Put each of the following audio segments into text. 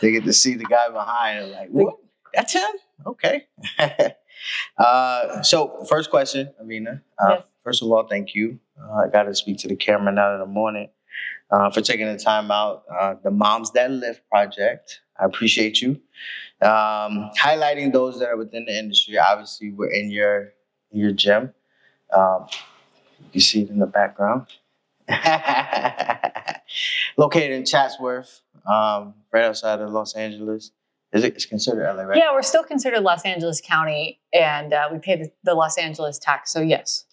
They get to see the guy behind and like, what? That's him? Okay. So first question, Evina. Yes. First of all, thank you. I got to speak to the camera now in the morning for taking the time out. The Moms That Lift project. I appreciate you. Highlighting those that are within the industry. Obviously, we're in your gym. You see it in the background. Located in Chatsworth, right outside of Los Angeles. It's considered LA, right? Yeah, we're still considered Los Angeles County, and we pay the Los Angeles tax, so yes.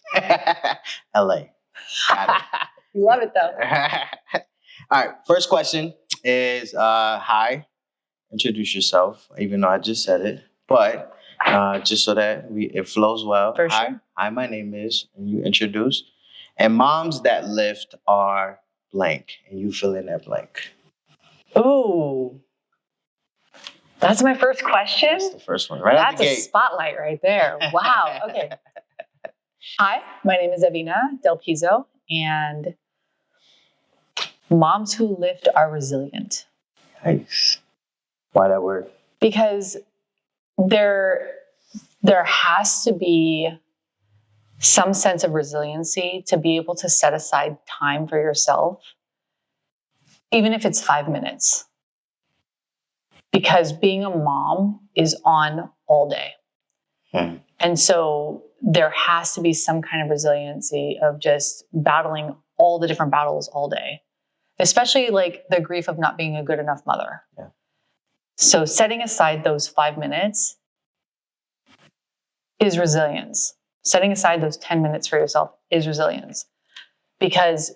LA. Got it. You love it, though. All right, first question is, hi. Introduce yourself, even though I just said it, but just so that it flows well. For sure. Hi, my name is, and you introduce. And Moms That Lift are blank, and you fill in that blank. Ooh. That's my first question? That's the first one, right out the gate. That's a spotlight right there. Wow. Okay. Hi, my name is Evina Del Piso, and moms who lift are resilient. Nice. Why that word? Because there has to be some sense of resiliency to be able to set aside time for yourself, even if it's 5 minutes. Because being a mom is on all day. And so there has to be some kind of resiliency of just battling all the different battles all day, especially like the grief of not being a good enough mother. Yeah. So setting aside those 5 minutes is resilience. Setting aside those 10 minutes for yourself is resilience. Because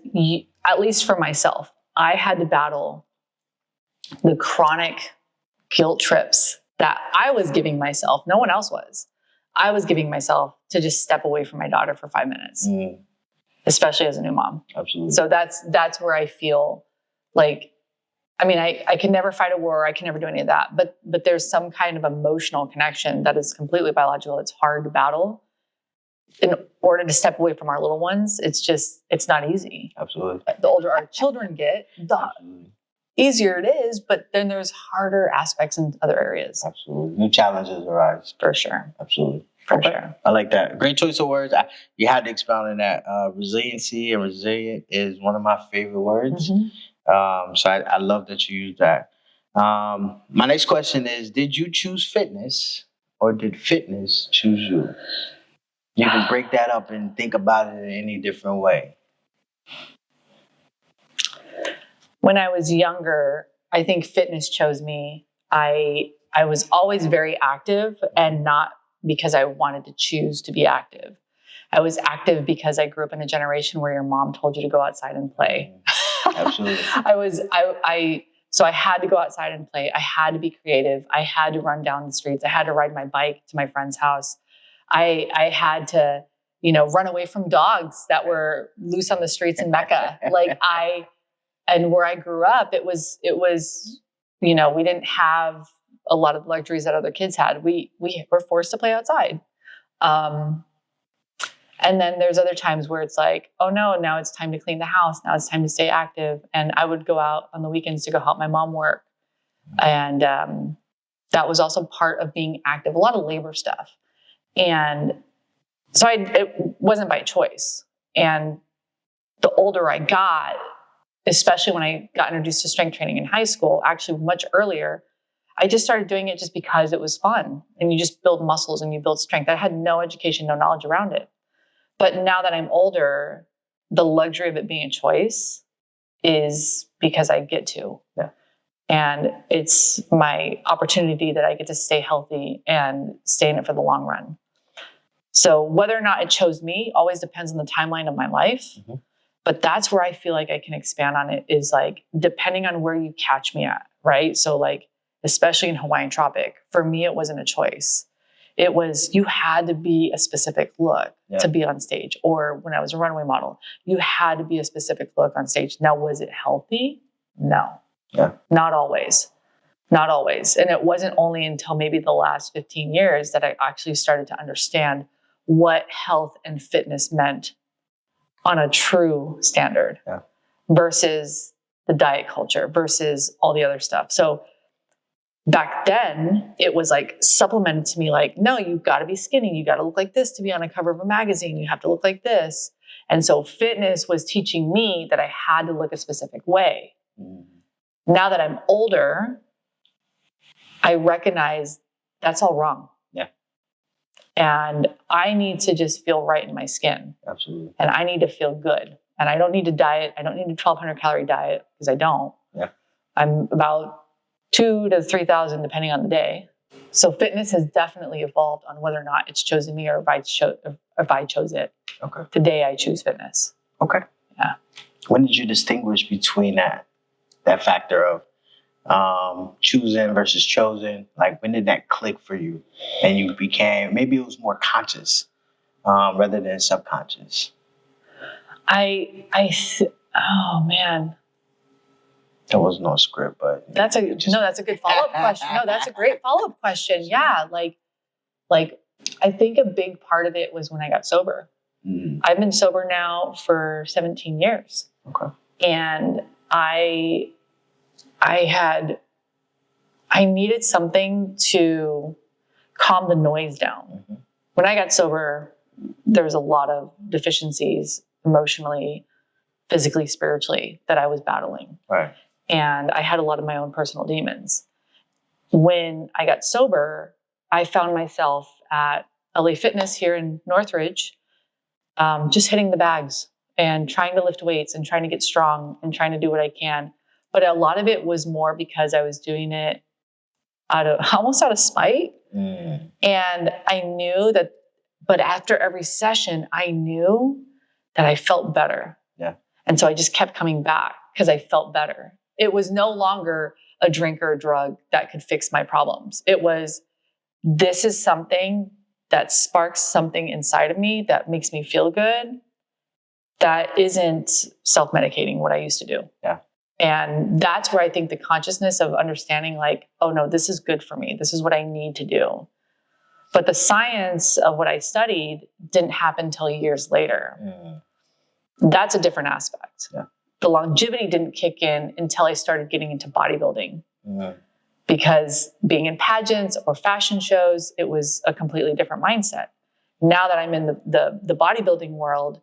at least for myself, I had to battle the chronic guilt trips that I was giving myself. No one else was. I was giving myself to just step away from my daughter for 5 minutes, especially as a new mom. Absolutely. So that's where I feel like, I mean, I can never fight a war. I can never do any of that. But there's some kind of emotional connection that is completely biological. It's hard to battle. In order to step away from our little ones, it's not easy. Absolutely. The older our children get, the easier it is, but then there's harder aspects in other areas. Absolutely. New challenges arise. For sure. Absolutely. For sure. I like that. Great choice of words. You had to expound on that. Resiliency and resilient is one of my favorite words. Mm-hmm. So I love that you used that. My next question is, did you choose fitness or did fitness choose you? You can break that up and think about it in any different way. When I was younger, I think fitness chose me. I was always very active, and not because I wanted to choose to be active. I was active because I grew up in a generation where your mom told you to go outside and play. Absolutely. So I had to go outside and play. I had to be creative. I had to run down the streets. I had to ride my bike to my friend's house. I had to, run away from dogs that were loose on the streets in Mecca. And where I grew up, it was, we didn't have a lot of luxuries that other kids had. We were forced to play outside. And then there's other times where it's like, oh no, now it's time to clean the house. Now it's time to stay active. And I would go out on the weekends to go help my mom work. And that was also part of being active, a lot of labor stuff. And so it wasn't by choice. And the older I got, especially when I got introduced to strength training in high school, actually much earlier, I just started doing it just because it was fun. And you just build muscles and you build strength. I had no education, no knowledge around it. But now that I'm older, the luxury of it being a choice is because I get to. Yeah. And it's my opportunity that I get to stay healthy and stay in it for the long run. So whether or not it chose me always depends on the timeline of my life. Mm-hmm. But that's where I feel like I can expand on it, is like, depending on where you catch me at, right? So like, especially in Hawaiian Tropic, for me, it wasn't a choice. It was, you had to be a specific look to be on stage. Or when I was a runway model, you had to be a specific look on stage. Now, was it healthy? No. Yeah. Not always. Not always. And it wasn't only until maybe the last 15 years that I actually started to understand what health and fitness meant on a true standard versus the diet culture, versus all the other stuff. So back then it was like supplemented to me like, no, you've got to be skinny. You got to look like this to be on a cover of a magazine. You have to look like this. And so fitness was teaching me that I had to look a specific way. Now that I'm older, I recognize that's all wrong. Yeah. And I need to just feel right in my skin. Absolutely. And I need to feel good. And I don't need to diet. I don't need a 1,200 calorie diet because I don't. Yeah. I'm about 2,000 to 3,000 depending on the day. So fitness has definitely evolved on whether or not it's chosen me or if I chose it. Okay. Today I choose fitness. Okay. Yeah. When did you distinguish between that factor of choosing versus chosen? Like, when did that click for you and you became, maybe it was more conscious rather than subconscious? Oh man. There was no script, but That's a good follow-up question. No, that's a great follow-up question. Yeah. Like I think a big part of it was when I got sober. Mm-hmm. I've been sober now for 17 years. Okay. And I needed something to calm the noise down. Mm-hmm. When I got sober, there was a lot of deficiencies emotionally, physically, spiritually that I was battling. Right. And I had a lot of my own personal demons. When I got sober, I found myself at LA Fitness here in Northridge, just hitting the bags and trying to lift weights and trying to get strong and trying to do what I can. But a lot of it was more because I was doing it almost out of spite. Mm. And I knew that, but after every session, I knew that I felt better. Yeah. And so I just kept coming back because I felt better. It was no longer a drink or a drug that could fix my problems. It was, this is something that sparks something inside of me that makes me feel good, that isn't self-medicating what I used to do. Yeah. And that's where I think the consciousness of understanding like, oh no, this is good for me. This is what I need to do. But the science of what I studied didn't happen until years later. Mm. That's a different aspect. Yeah. The longevity didn't kick in until I started getting into bodybuilding. Mm. Because being in pageants or fashion shows, it was a completely different mindset. Now that I'm in the bodybuilding world,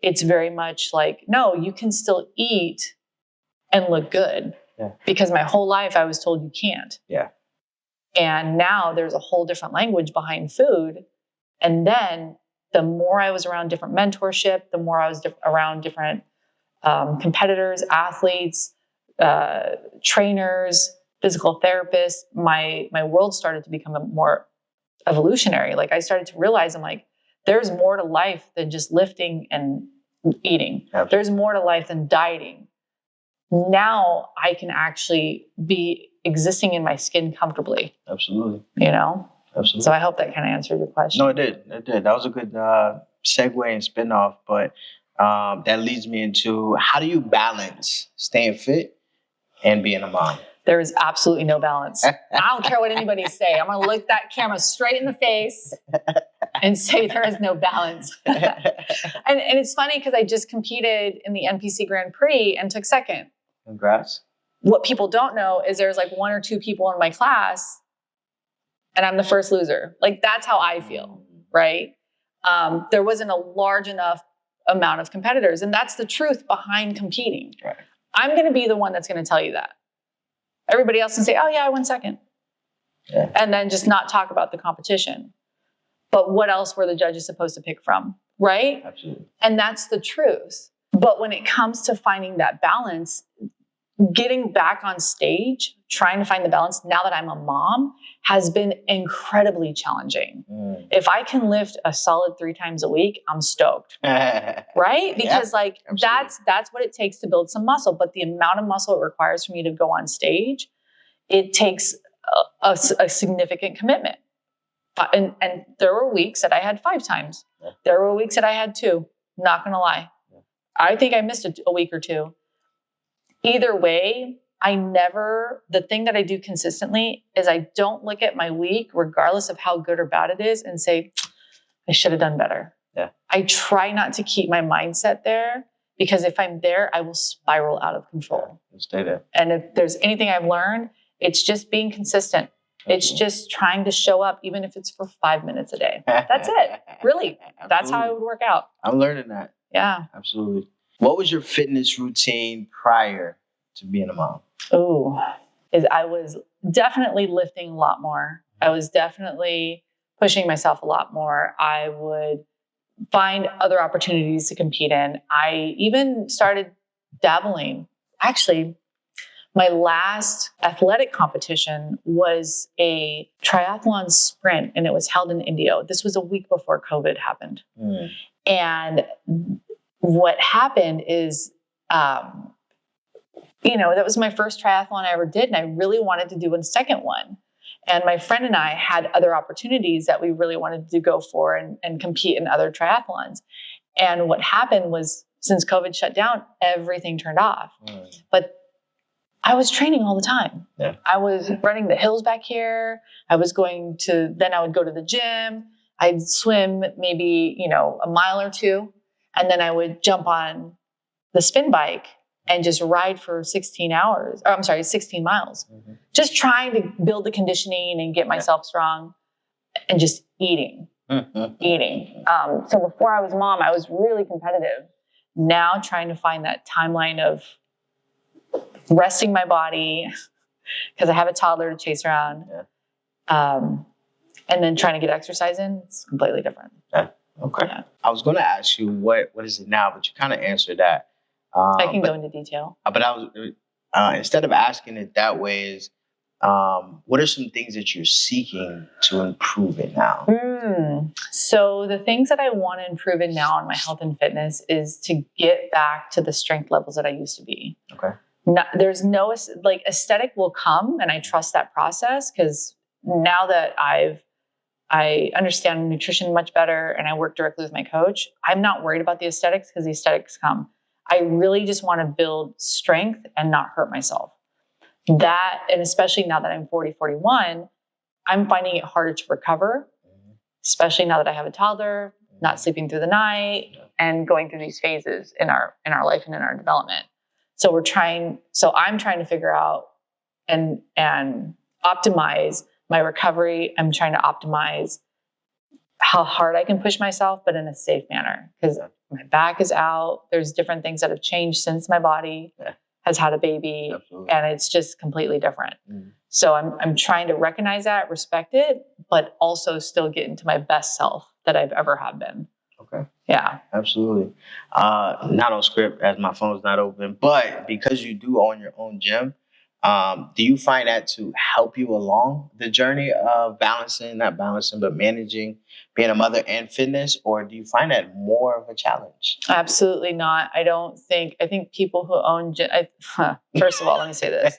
it's very much like, no, you can still eat and look good. Yeah. Because my whole life I was told you can't. Yeah. And now there's a whole different language behind food. And then the more I was around different mentorship, the more I was around different competitors, athletes, trainers, physical therapists, my world started to become more evolutionary. Like I started to realize, I'm like, there's more to life than just lifting and eating. Absolutely. There's more to life than dieting. Now I can actually be existing in my skin comfortably. Absolutely. You know? Absolutely. So I hope that kind of answered your question. No, it did. It did. That was a good segue and spinoff. But that leads me into, how do you balance staying fit and being a mom? There is absolutely no balance. I don't care what anybody say. I'm going to look that camera straight in the face and say there is no balance. and it's funny because I just competed in the NPC Grand Prix and took second. Congrats. What people don't know is there's like 1 or 2 people in my class and I'm the first loser. Like that's how I feel, right? There wasn't a large enough amount of competitors. And that's the truth behind competing. Right. I'm going to be the one that's going to tell you that. Everybody else can say, oh yeah, I won second. Yeah. And then just not talk about the competition. But what else were the judges supposed to pick from? Right? Absolutely. And that's the truth. But when it comes to finding that balance, getting back on stage, trying to find the balance now that I'm a mom has been incredibly challenging. Mm. If I can lift a solid 3 times a week, I'm stoked. Right? Because that's what it takes to build some muscle. But the amount of muscle it requires for me to go on stage, it takes a significant commitment. And there were weeks that I had 5 times. Yeah. There were weeks that I had 2. Not going to lie. Yeah. I think I missed a week or 2. Either way, the thing that I do consistently is I don't look at my week, regardless of how good or bad it is, and say, I should have done better. Yeah. I try not to keep my mindset there because if I'm there, I will spiral out of control. Yeah, stay there. And if there's anything I've learned It's just being consistent. It's just trying to show up, even if it's for 5 minutes a day. That's it. Really. That's how it would work out. I'm learning that. Yeah. Absolutely. What was your fitness routine prior to being a mom? Oh, I was definitely lifting a lot more. I was definitely pushing myself a lot more. I would find other opportunities to compete in. I even started dabbling. Actually, my last athletic competition was a triathlon sprint, and it was held in Indio. This was a week before COVID happened. And what happened is, that was my first triathlon I ever did, and I really wanted to do a second one. And my friend and I had other opportunities that we really wanted to go for and compete in other triathlons. And what happened was, since COVID shut down, everything turned off. But I was training all the time. Yeah. I was running the hills back here. I would go to the gym. I'd swim maybe, a mile or two. And then I would jump on the spin bike and just ride for 16 miles, just trying to build the conditioning and get myself strong and just eating. So before I was a mom, I was really competitive. Now trying to find that timeline of resting my body because I have a toddler to chase around. And then trying to get exercise in, it's completely different. Yeah. Okay. Yeah. I was going to ask you what is it now, but you kind of answered that. I can go into detail. But I was instead of asking it that way, is what are some things that you're seeking to improve it now? So the things that I want to improve in now in my health and fitness is to get back to the strength levels that I used to be. Okay. There's no aesthetic will come, and I trust that process because now that I understand nutrition much better and I work directly with my coach, I'm not worried about the aesthetics because the aesthetics come. I really just want to build strength and not hurt myself. That, and especially now that I'm 41, I'm finding it harder to recover, especially now that I have a toddler, not sleeping through the night, and going through these phases in our life and in our development. So I'm trying to figure out and optimize my recovery. I'm trying to optimize how hard I can push myself, but in a safe manner, because my back is out. There's different things that have changed since my body has had a baby. Absolutely. And it's just completely different. So I'm trying to recognize that, respect it, but also still get into my best self that I've ever have been. Okay. Yeah. Absolutely. Not on script as my phone's not open, but because you do own your own gym, do you find that to help you along the journey of managing being a mother and fitness, or do you find that more of a challenge? Absolutely not. I think people who own gym, first of all, let me say this.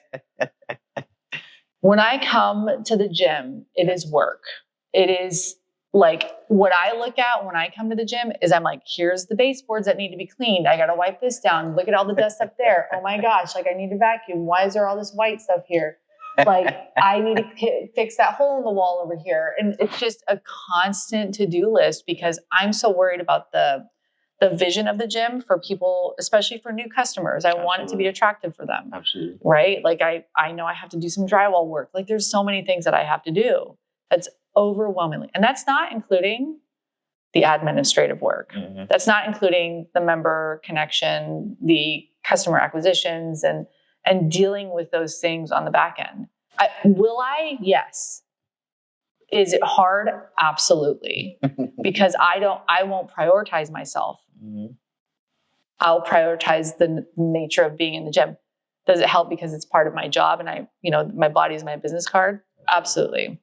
When I come to the gym, it is work. It is like what I look at when I come to the gym is I'm like, here's the baseboards that need to be cleaned. I got to wipe this down. Look at all the dust up there. Oh my gosh. Like I need to vacuum. Why is there all this white stuff here? Like I need to fix that hole in the wall over here. And it's just a constant to-do list because I'm so worried about the vision of the gym for people, especially for new customers. I want it to be attractive for them. Absolutely. Right? Like I know I have to do some drywall work. Like there's so many things that I have to do. That's overwhelmingly. And that's not including the administrative work. Mm-hmm. That's not including the member connection, the customer acquisitions, and dealing with those things on the back end. Will I? Yes. Is it hard? Absolutely. Because I won't prioritize myself. Mm-hmm. I'll prioritize the nature of being in the gym. Does it help because it's part of my job and my body is my business card? Absolutely.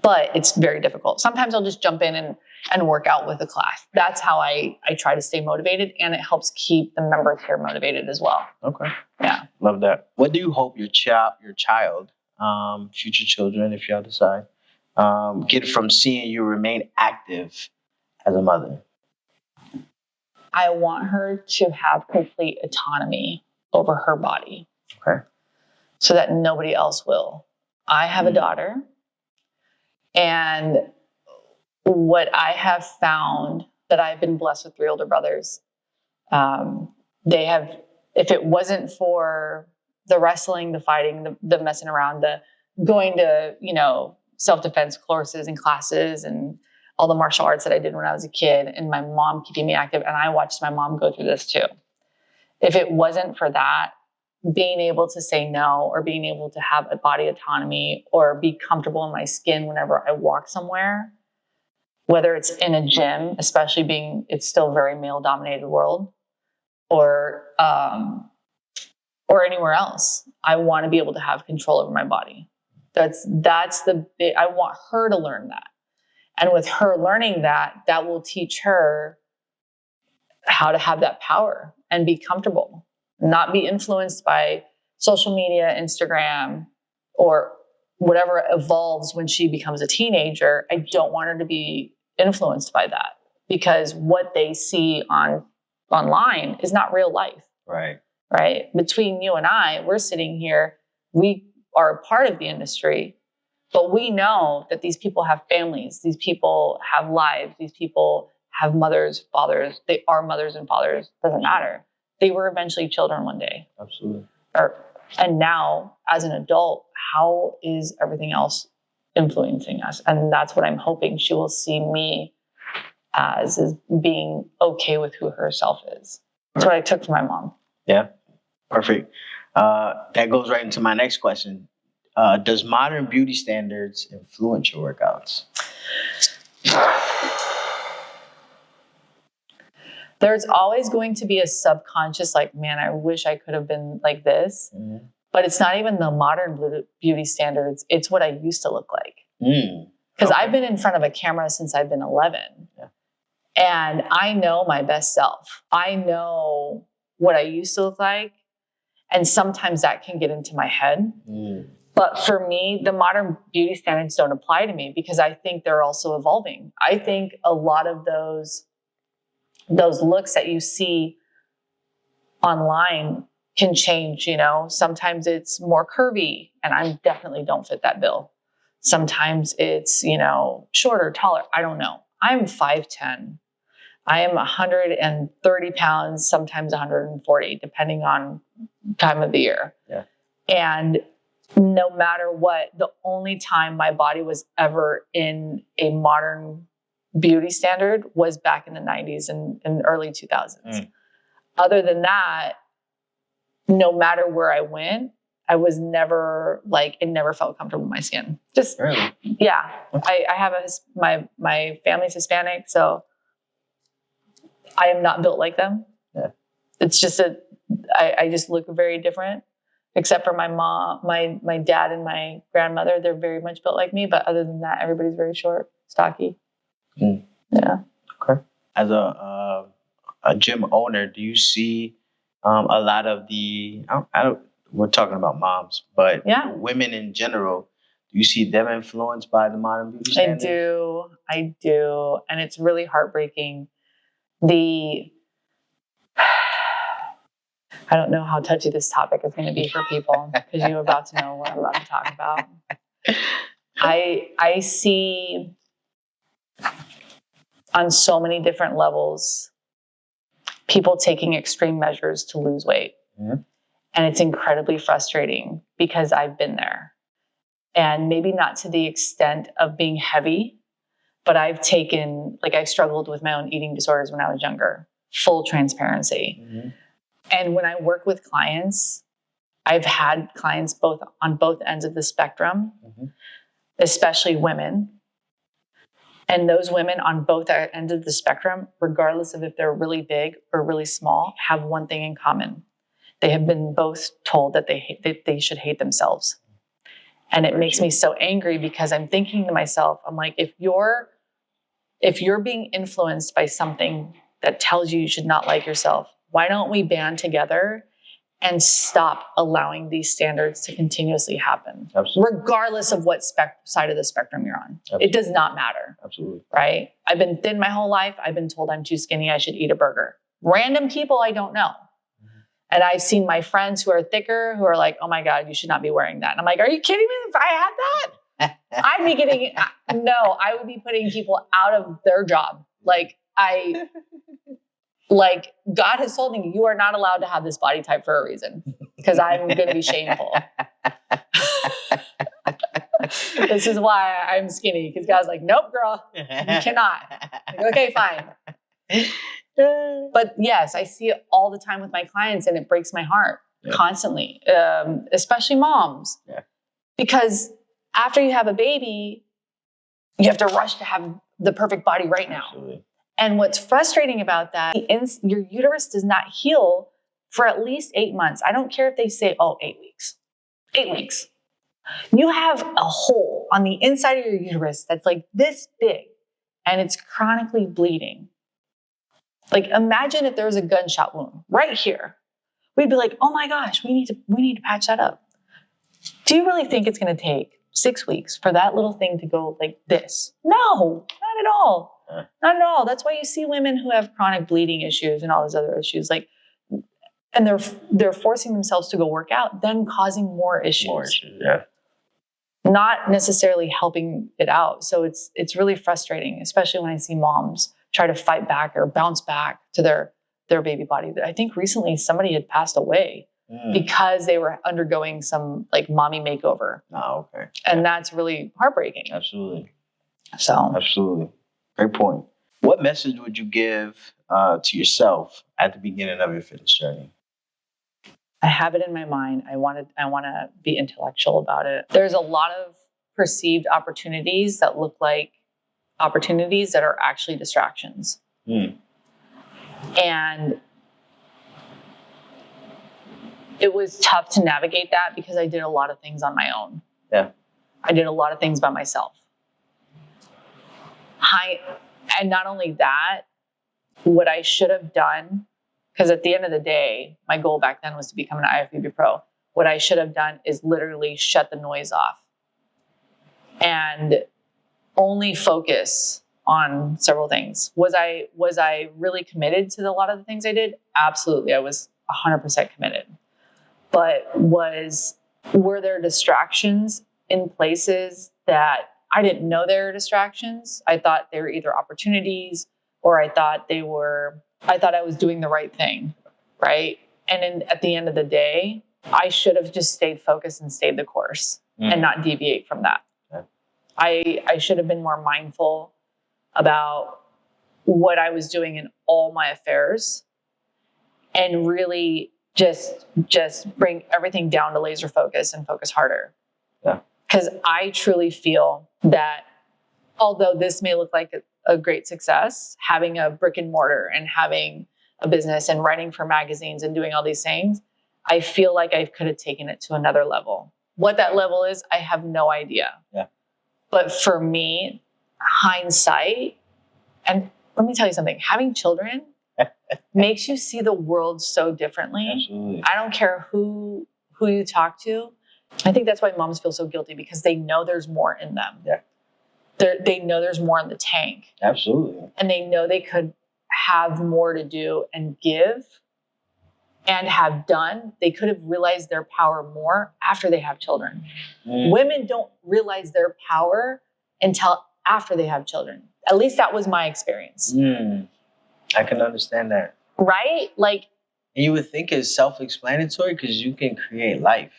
But it's very difficult. Sometimes I'll just jump in and work out with a class. That's how I try to stay motivated, and it helps keep the members here motivated as well. Okay. Yeah. Love that. What do you hope your child, future children, if y'all decide, get from seeing you remain active as a mother? I want her to have complete autonomy over her body. Okay. So that nobody else will. I have a daughter. And what I have found, that I've been blessed with 3 older brothers, if it wasn't for the wrestling, the fighting, the messing around, the going to, self-defense courses and classes and all the martial arts that I did when I was a kid, and my mom keeping me active. And I watched my mom go through this too. If it wasn't for that, being able to say no, or being able to have a body autonomy, or be comfortable in my skin whenever I walk somewhere, whether it's in a gym, especially being, it's still a very male dominated world, or anywhere else, I want to be able to have control over my body. That's I want her to learn that. And with her learning that, that will teach her how to have that power and be comfortable, not be influenced by social media, Instagram, or whatever evolves when she becomes a teenager. I don't want her to be influenced by that, because what they see online is not real life. Right. Between you and I, we're sitting here, we are a part of the industry, but we know that these people have families, these people have lives, these people have mothers, fathers, they are mothers and fathers, doesn't matter. They were eventually children one day. Absolutely. And now, as an adult, how is everything else influencing us? And that's what I'm hoping she will see me as, is being okay with who herself is. That's what I took from my mom. Yeah, perfect. That goes right into my next question. Does modern beauty standards influence your workouts? There's always going to be a subconscious, like, man, I wish I could have been like this. Mm-hmm. But it's not even the modern beauty standards. It's what I used to look like. Because I've been in front of a camera since I've been 11. Yeah. And I know my best self. I know what I used to look like. And sometimes that can get into my head. But for me, the modern beauty standards don't apply to me, because I think they're also evolving. I think a lot of those looks that you see online can change, Sometimes it's more curvy, and I definitely don't fit that bill. Sometimes it's, shorter, taller. I don't know. I'm 5'10". I am 130 pounds, sometimes 140, depending on time of the year. Yeah. And no matter what, the only time my body was ever in a modern beauty standard was back in the 90s and early 2000s. Other than that, no matter where I went, I was never it never felt comfortable in my skin. Just, really? Yeah. I have my family's Hispanic, so I am not built like them. Yeah. It's just I just look very different, except for my mom, my dad and my grandmother. They're very much built like me. But other than that, everybody's very short, stocky. Yeah. Okay. As a gym owner, do you see a lot of the, we're talking about moms, but women in general, do you see them influenced by the modern beauty standards? I do. And it's really heartbreaking. I don't know how touchy this topic is going to be for people, because you're about to know what I'm about to talk about. I see on so many different levels people taking extreme measures to lose weight. Mm-hmm. And it's incredibly frustrating, because I've been there. And maybe not to the extent of being heavy, but I've struggled with my own eating disorders when I was younger. Full transparency. Mm-hmm. And when I work with clients, I've had clients on both ends of the spectrum, especially women. And those women on both ends of the spectrum, regardless of if they're really big or really small, have one thing in common. They have been both told that they should hate themselves. And it makes me so angry, because I'm thinking to myself, I'm like, if you're being influenced by something that tells you should not like yourself, why don't we band together and stop allowing these standards to continuously happen? Absolutely. Regardless of what side of the spectrum you're on. Absolutely. It does not matter. Absolutely. Right? I've been thin my whole life. I've been told I'm too skinny. I should eat a burger. Random people I don't know. And I've seen my friends who are thicker who are like, oh my God, you should not be wearing that. And I'm like, are you kidding me? If I had that, I'd be getting, no, I would be putting people out of their job. God has told me, you are not allowed to have this body type for a reason. because I'm going to be shameful. This is why I'm skinny, because God's like, nope, girl, you cannot. Like, okay, fine. But yes, I see it all the time with my clients, and it breaks my heart constantly, especially moms. Yeah. Because after you have a baby, you have to rush to have the perfect body right now. Absolutely. And what's frustrating about that, your uterus does not heal for at least 8 months. I don't care if they say, 8 weeks. 8 weeks. You have a hole on the inside of your uterus that's like this big, and it's chronically bleeding. Like, imagine if there was a gunshot wound right here. We'd be like, oh my gosh, we need to patch that up. Do you really think it's going to take 6 weeks for that little thing to go like this? No, not at all. Not at all. That's why you see women who have chronic bleeding issues and all these other issues, and they're forcing themselves to go work out, then causing more issues. Yeah. Not necessarily helping it out. So it's really frustrating, especially when I see moms try to fight back or bounce back to their baby body. I think recently somebody had passed away because they were undergoing some like mommy makeover. Oh, okay. And that's really heartbreaking. Absolutely. So absolutely. Great point. What message would you give to yourself at the beginning of your fitness journey? I have it in my mind. I want to be intellectual about it. There's a lot of perceived opportunities that look like opportunities that are actually distractions. And it was tough to navigate that because I did a lot of things on my own. Yeah. I did a lot of things by myself. And not only that, what I should have done, because at the end of the day, my goal back then was to become an IFBB pro. What I should have done is literally shut the noise off and only focus on several things. Was I really committed to a lot of the things I did? Absolutely. I was 100% committed. But were there distractions in places that I didn't know there were distractions? I thought they were either opportunities, or I thought I was doing the right thing, right? And at the end of the day, I should have just stayed focused and stayed the course and not deviate from that. Yeah. I should have been more mindful about what I was doing in all my affairs and really just bring everything down to laser focus and focus harder. Yeah. Because I truly feel that although this may look like a great success, having a brick and mortar and having a business and writing for magazines and doing all these things, I feel like I could have taken it to another level. What that level is, I have no idea. Yeah. But for me, hindsight, and let me tell you something, having children makes you see the world so differently. Absolutely. I don't care who you talk to. I think that's why moms feel so guilty, because they know there's more in them. Yeah. They know there's more in the tank. Absolutely. And they know they could have more to do and give and have done. They could have realized their power more after they have children. Women don't realize their power until after they have children. At least that was my experience. I can understand that. Right? Like, and you would think it's self-explanatory because you can create life.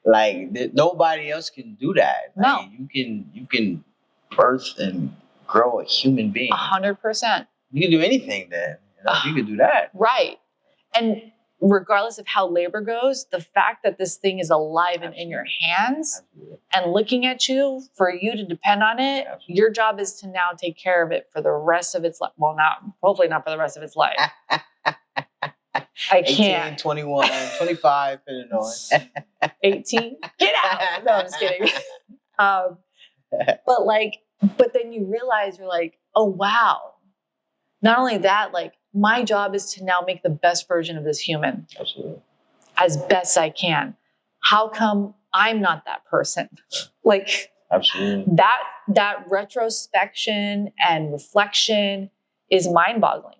Like nobody else can do that. No. Like, you can birth and grow a human being. 100%. You can do anything then. You can do that. Right. And regardless of how labor goes, the fact that this thing is alive and in your hands and looking at you, for you to depend on it, your job is to now take care of it for the rest of its life. Well, hopefully not for the rest of its life. I can't. 18, 21, 25, Illinois. 18? Get out! No, I'm just kidding. But then you realize, you're like, oh, wow. Not only that, like, my job is to now make the best version of this human. Absolutely. As best I can. How come I'm not that person? Like, absolutely. That retrospection and reflection is mind-boggling.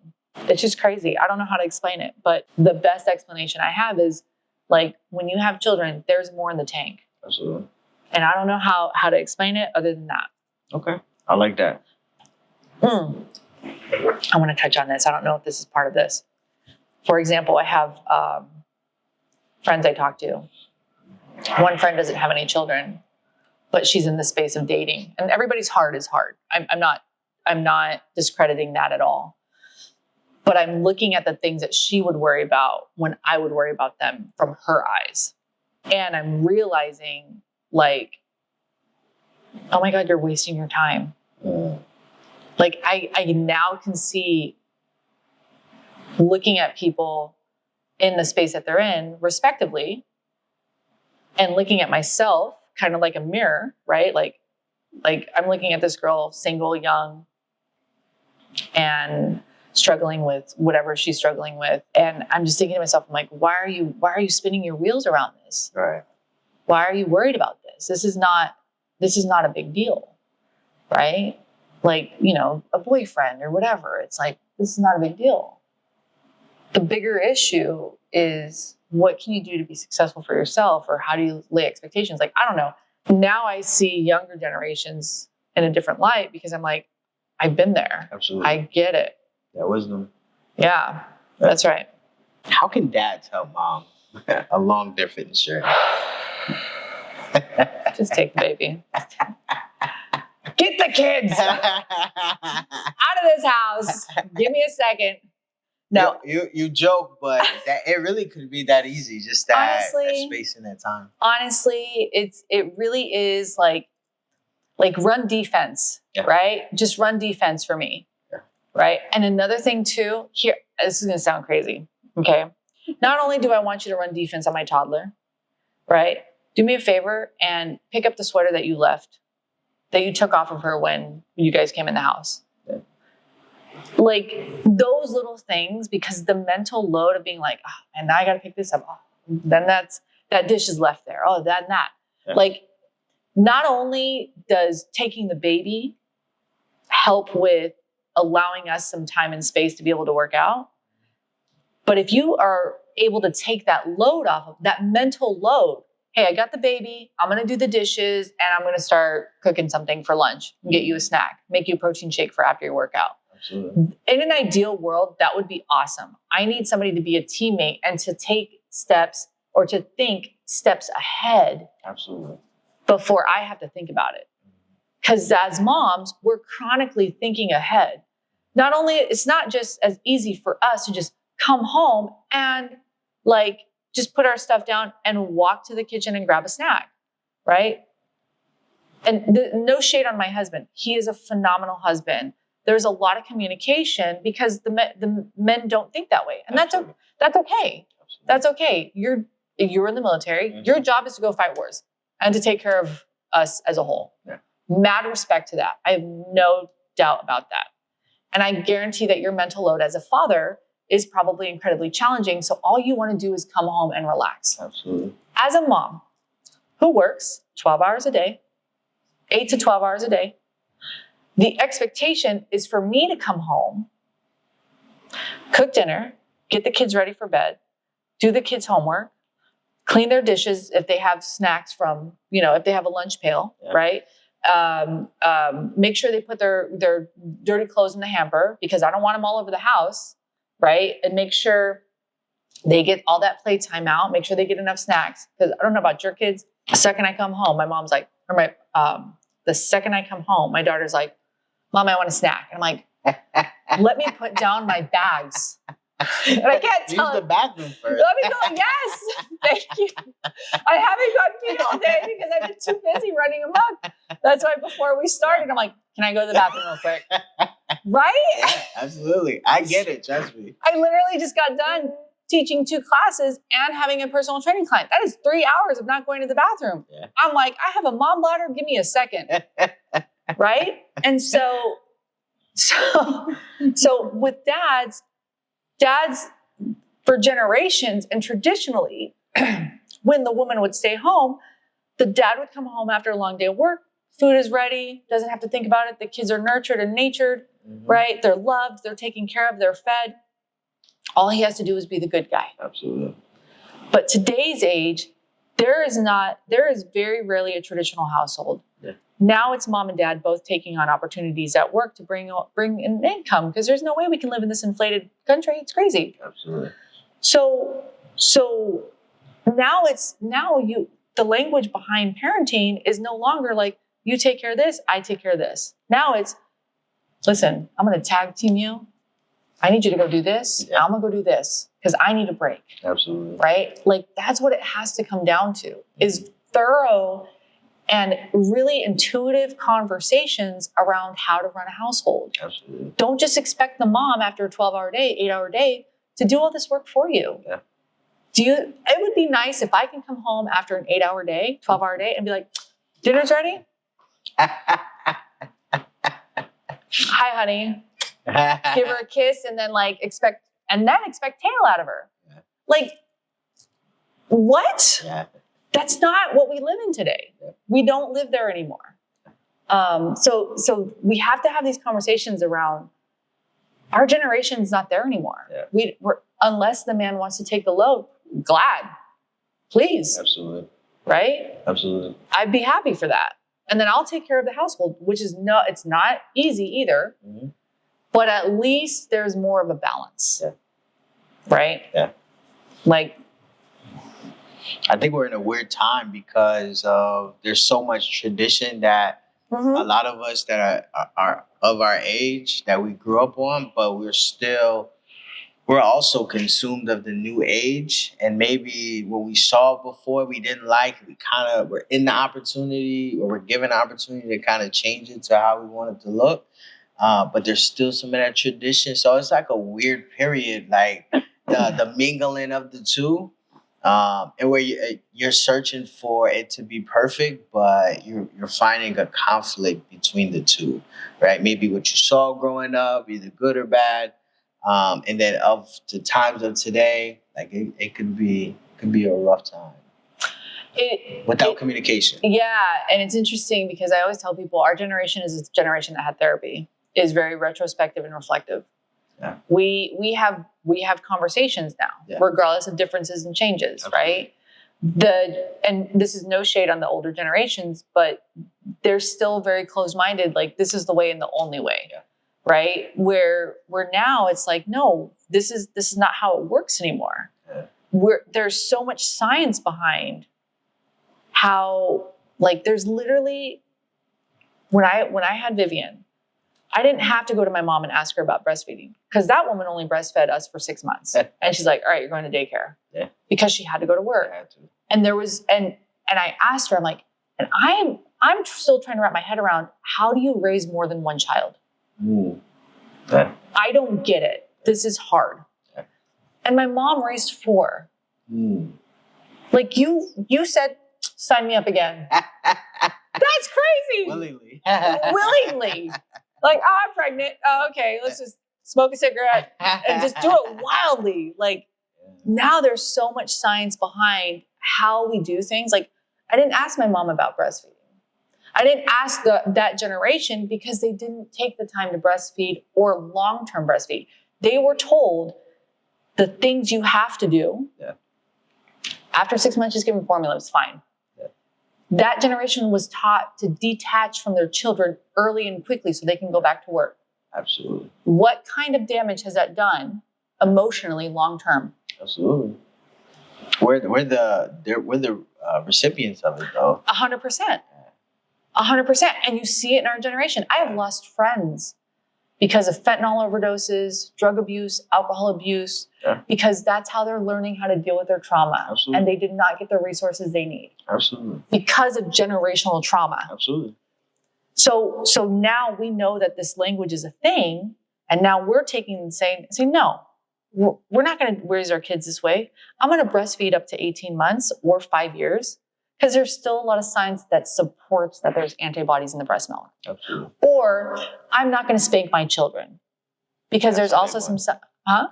It's just crazy. I don't know how to explain it, but the best explanation I have is, like, when you have children, there's more in the tank. Absolutely. And I don't know how to explain it other than that. Okay. I like that. I want to touch on this. I don't know if this is part of this. For example, I have friends I talk to. One friend doesn't have any children, but she's in the space of dating, and everybody's heart is hard. I'm not discrediting that at all. But I'm looking at the things that she would worry about when I would worry about them from her eyes. And I'm realizing, like, oh my God, you're wasting your time. Like, I now can see, looking at people in the space that they're in, respectively, and looking at myself kind of like a mirror, right? Like I'm looking at this girl, single, young, and struggling with whatever she's struggling with. And I'm just thinking to myself, I'm like, why are you spinning your wheels around this? Right. Why are you worried about this? This is not a big deal, right? Like, you know, a boyfriend or whatever. It's like, this is not a big deal. The bigger issue is, what can you do to be successful for yourself, or how do you lay expectations? Like, I don't know. Now I see younger generations in a different light, because I'm like, I've been there. Absolutely. I get it. That wisdom. Yeah, that's right. How can dads help mom along their fitness journey? Just take the baby. Get the kids out of this house. Give me a second. No, you joke, but that it really could be that easy. Just that space and that time. Honestly, it really is like run defense, right? Just run defense for me, right? And another thing too, here, this is gonna sound crazy, okay? Not only do I want you to run defense on my toddler, right? Do me a favor and pick up the sweater that you left, that you took off of her when you guys came in the house. Like those little things, because the mental load of being like, oh, and now I got to pick this up. Oh, then that dish is left there. Oh, that and that. Yeah. Like, not only does taking the baby help with allowing us some time and space to be able to work out, but if you are able to take that load off of that mental load, hey, I got the baby, I'm going to do the dishes, and I'm going to start cooking something for lunch and get you a snack, make you a protein shake for after your workout. Absolutely. In an ideal world, that would be awesome. I need somebody to be a teammate and to take steps, or to think steps ahead. Absolutely. Before I have to think about it. Because as moms, we're chronically thinking ahead. Not only, it's not just as easy for us to just come home and like just put our stuff down and walk to the kitchen and grab a snack, right? And no shade on my husband. He is a phenomenal husband. There's a lot of communication, because the men don't think that way. And that's okay. Absolutely. That's okay. You're in the military. Mm-hmm. Your job is to go fight wars and to take care of us as a whole. Yeah. Mad respect to that. I have no doubt about that. And I guarantee that your mental load as a father is probably incredibly challenging. So all you want to do is come home and relax. Absolutely. As a mom who works 12 hours a day, 8 to 12 hours a day, the expectation is for me to come home, cook dinner, get the kids ready for bed, do the kids' homework, clean their dishes if they have snacks from, if they have a lunch pail, right? Make sure they put their dirty clothes in the hamper, because I don't want them all over the house, right? And make sure they get all that playtime out. Make sure they get enough snacks, because I don't know about your kids. The second I come home, my mom's like, the second I come home, my daughter's like, Mom, I want a snack. And I'm like, let me put down my bags. And I can't tell. Use the bathroom first. Let me go. Yes. Thank you. I haven't gotten feet all day because I've been too busy running amok. That's why before we started, I'm like, can I go to the bathroom real quick? Right? Yeah, absolutely. I get it. Trust me. I literally just got done teaching 2 classes and having a personal training client. That is 3 hours of not going to the bathroom. Yeah. I'm like, I have a mom bladder. Give me a second. Right? And so with dads for generations and traditionally, when the woman would stay home, the dad would come home after a long day of work. Food is ready, doesn't have to think about it. The kids are nurtured and natured, right? They're loved, they're taken care of, they're fed. All he has to do is be the good guy. Absolutely. But today's age, there is very rarely a traditional household. Yeah. Now it's mom and dad both taking on opportunities at work to bring in income, because there's no way we can live in this inflated country. It's crazy. Absolutely. So The language behind parenting is no longer like, you take care of this, I take care of this. Now it's, listen, I'm going to tag team you. I need you to go do this. Yeah. I'm going to go do this because I need a break. Absolutely. Right? Like, that's what it has to come down to, is thorough and really intuitive conversations around how to run a household. Absolutely. Don't just expect the mom after a 12-hour day, 8-hour day to do all this work for you. Yeah. It would be nice if I can come home after an 8-hour day, 12-hour day, and be like, dinner's ready? Hi, honey. Give her a kiss and then expect tail out of her. Yeah. Like, what? Yeah. That's not what we live in today. Yeah. We don't live there anymore. So we have to have these conversations around, our generation's not there anymore. Yeah. We're unless the man wants to take the load, glad, please. Absolutely. Right? Absolutely. I'd be happy for that. And then I'll take care of the household, which is it's not easy either. Mm-hmm. But at least there's more of a balance. Yeah. Right? Yeah. Like, I think we're in a weird time because there's so much tradition that a lot of us that are of our age that we grew up on, but we're also consumed of the new age. And maybe what we saw before we didn't like, we're in the opportunity, or we're given the opportunity to kind of change it to how we want it to look. But there's still some of that tradition. So it's like a weird period, like the mingling of the two. And where you're searching for it to be perfect, but you're finding a conflict between the two, right? Maybe what you saw growing up, either good or bad. And then of the times of today, like it could be a rough time without communication. Yeah. And it's interesting because I always tell people our generation is a generation that had therapy, is very retrospective and reflective. Yeah. We have conversations now, regardless of differences and changes, absolutely. Right? And this is no shade on the older generations, but they're still very closed-minded. Like, this is the way and the only way. Yeah. Right? Where now it's like, no, this is not how it works anymore. Yeah. There's so much science behind how, like, there's literally, when I had Vivian, I didn't have to go to my mom and ask her about breastfeeding, because that woman only breastfed us for 6 months. And she's like, all right, you're going to daycare. Yeah. Because she had to go to work. And there was, and I asked her, I'm like, and I'm still trying to wrap my head around, how do you raise more than one child? Yeah. I don't get it. This is hard. Yeah. And my mom raised 4. Like, you said, sign me up again. That's crazy. Willingly. Willingly. Like, oh, I'm pregnant. Oh, okay, let's just smoke a cigarette and just do it wildly. Like, now there's so much science behind how we do things. Like, I didn't ask my mom about breastfeeding. I didn't ask that generation because they didn't take the time to breastfeed or long-term breastfeed. They were told the things you have to do. Yeah. After 6 months, just give them formula. It's fine. That generation was taught to detach from their children early and quickly so they can go back to work. Absolutely. What kind of damage has that done emotionally long term? Absolutely. We're the recipients of it, though. 100%. 100%. And you see it in our generation. I have lost friends because of fentanyl overdoses, drug abuse, alcohol abuse, because that's how they're learning how to deal with their trauma. Absolutely. And they did not get the resources they need. Absolutely. Because of generational trauma. Absolutely. So now we know that this language is a thing, and now we're taking and saying, no, we're not going to raise our kids this way. I'm going to breastfeed up to 18 months or 5 years, because there's still a lot of science that supports that there's antibodies in the breast milk. Absolutely. Or I'm not going to spank my children, because there's also some...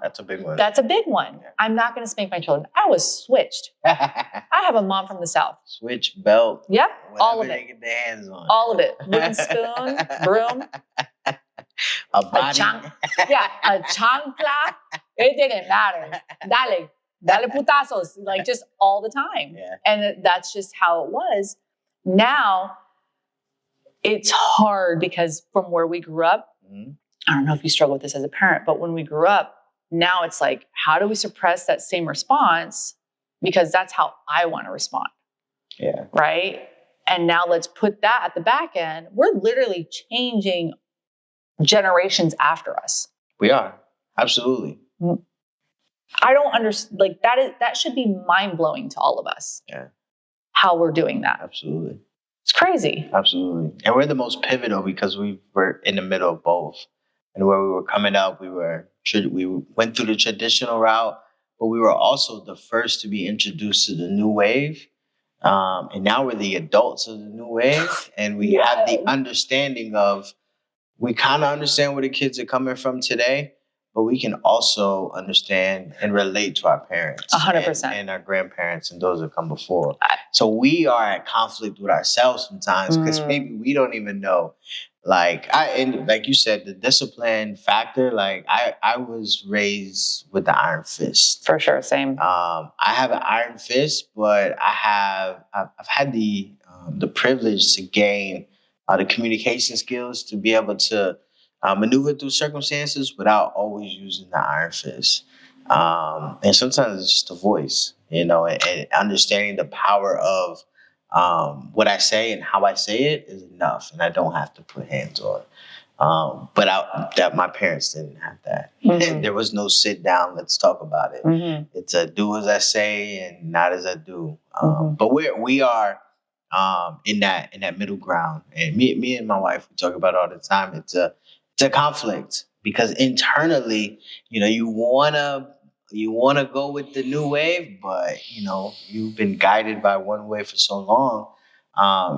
That's a big one. That's a big one. Yeah. I'm not going to spank my children. I was switched. I have a mom from the South. Switch, belt. Yep. All of it. They get their hands on. All of it. Wooden spoon, broom. A body. A chancla. It didn't matter. Dale putazos. Like, just all the time. Yeah. And that's just how it was. Now, it's hard because from where we grew up, I don't know if you struggle with this as a parent, but when we grew up, now it's like, how do we suppress that same response because that's how I want to respond. Yeah. Right. And now let's put that at the back end. We're literally changing generations after us. We are. Absolutely. I don't understand. Like that should be mind blowing to all of us. Yeah. How we're doing that. Absolutely. It's crazy. Absolutely. And we're the most pivotal because we were in the middle of both. And where we were coming up, we went through the traditional route, but we were also the first to be introduced to the new wave. And now we're the adults of the new wave. And we have the understanding of, we kind of understand where the kids are coming from today, but we can also understand and relate to our parents 100%. And our grandparents and those that come before. So we are at conflict with ourselves sometimes because maybe we don't even know. Like you said, the discipline factor, like I was raised with the iron fist. For sure, same. I have an iron fist, but I've had the privilege to gain the communication skills to be able to maneuver through circumstances without always using the iron fist. And sometimes it's just a voice, and understanding the power of what I say and how I say it is enough, and I don't have to put hands on it. But my parents didn't have that. Mm-hmm. There was no sit down, let's talk about it. Mm-hmm. It's a do as I say and not as I do. But we are in that middle ground, and me and my wife, we talk about it all the time. It's a conflict because internally, you wanna go with the new wave, but you've been guided by one way for so long.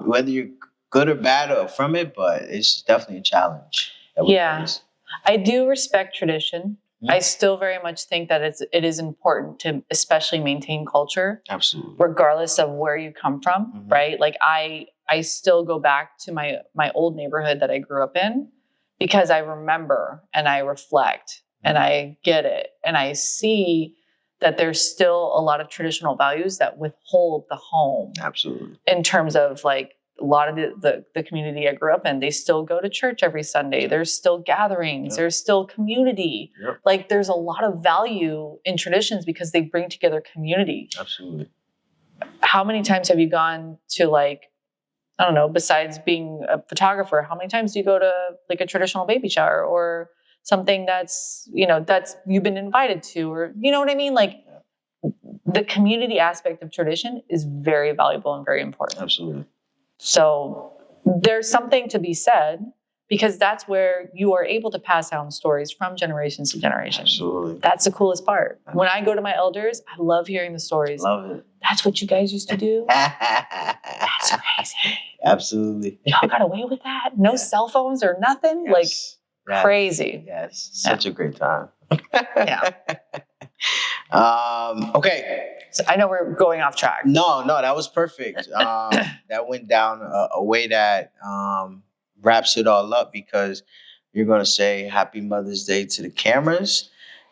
Whether you're good or bad from it, but it's definitely a challenge. Face. I do respect tradition. I still very much think that it is important to especially maintain culture. Absolutely. Regardless of where you come from, right? Like I still go back to my old neighborhood that I grew up in because I remember and I reflect and I get it. And I see that there's still a lot of traditional values that withhold the home. Absolutely. In terms of like a lot of the community I grew up in, they still go to church every Sunday. There's still gatherings. Yep. There's still community. Yep. Like there's a lot of value in traditions because they bring together community. Absolutely. How many times have you gone to like, I don't know, besides being a photographer, how many times do you go to like a traditional baby shower or something that's you've been invited to, or you know what I mean? Like the community aspect of tradition is very valuable and very important. Absolutely. So there's something to be said because that's where you are able to pass down stories from generations to generation. Absolutely. That's the coolest part. When I go to my elders, I love hearing the stories. Love it. That's what you guys used to do? That's crazy. Absolutely. Y'all got away with that? No cell phones or nothing? Yes. Like crazy. Yes. Such a great time. Yeah. Okay. So I know we're going off track. No, that was perfect. That went down a way that wraps it all up because you're going to say Happy Mother's Day to the cameras.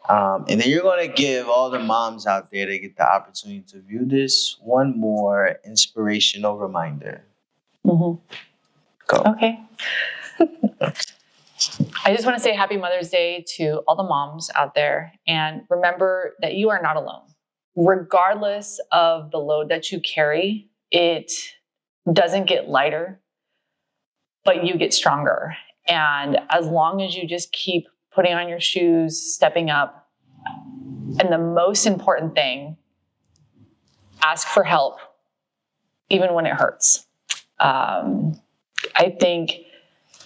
And then you're going to give all the moms out there that get the opportunity to view this one more inspirational reminder. Mm-hmm. Go. Okay. I just want to say Happy Mother's Day to all the moms out there. And remember that you are not alone. Regardless of the load that you carry, it doesn't get lighter, but you get stronger. And as long as you just keep putting on your shoes, stepping up, and the most important thing, ask for help, even when it hurts. I think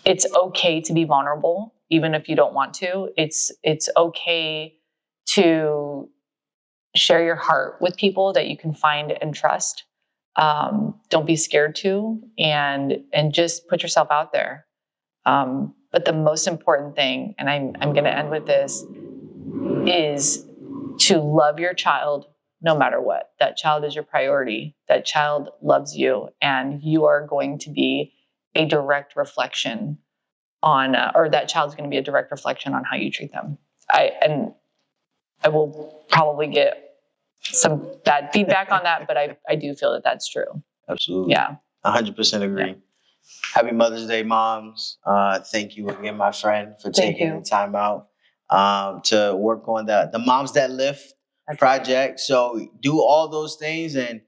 it's okay to be vulnerable, even if you don't want to. It's okay to share your heart with people that you can find and trust. Don't be scared to, and just put yourself out there. But the most important thing, and I'm going to end with this, is to love your child no matter what. That child is your priority. That child loves you, and you are going to be a direct reflection on, or that child's going to be a direct reflection on how you treat them. I will probably get some bad feedback on that, but I do feel that that's true. Absolutely. Yeah. 100% agree. Yeah. Happy Mother's Day, moms. Thank you again, my friend, for taking the time out to work on the Moms That Lift project. So do all those things and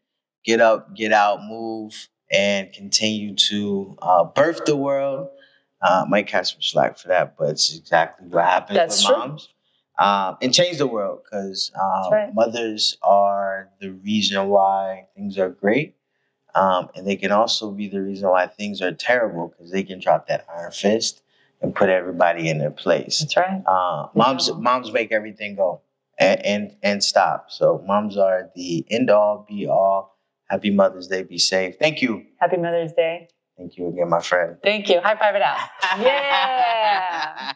get up, get out, move, and continue to birth the world. Might catch some slack for that, but it's exactly what happens That's with true. moms. And change the world, because right. mothers are the reason why things are great. And they can also be the reason why things are terrible, because they can drop that iron fist and put everybody in their place. That's right. Moms make everything go and stop. So moms are the end all be all. Happy Mother's Day. Be safe. Thank you. Happy Mother's Day. Thank you again, my friend. Thank you. High five it out. Yeah.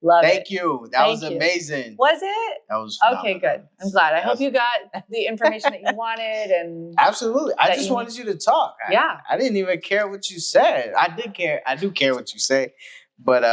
Love it. Thank you. That was amazing. Was it? That was okay. Good. I'm glad. I hope you got the information that you wanted. And absolutely. I just wanted you to talk. Yeah. I didn't even care what you said. I did care. I do care what you say, but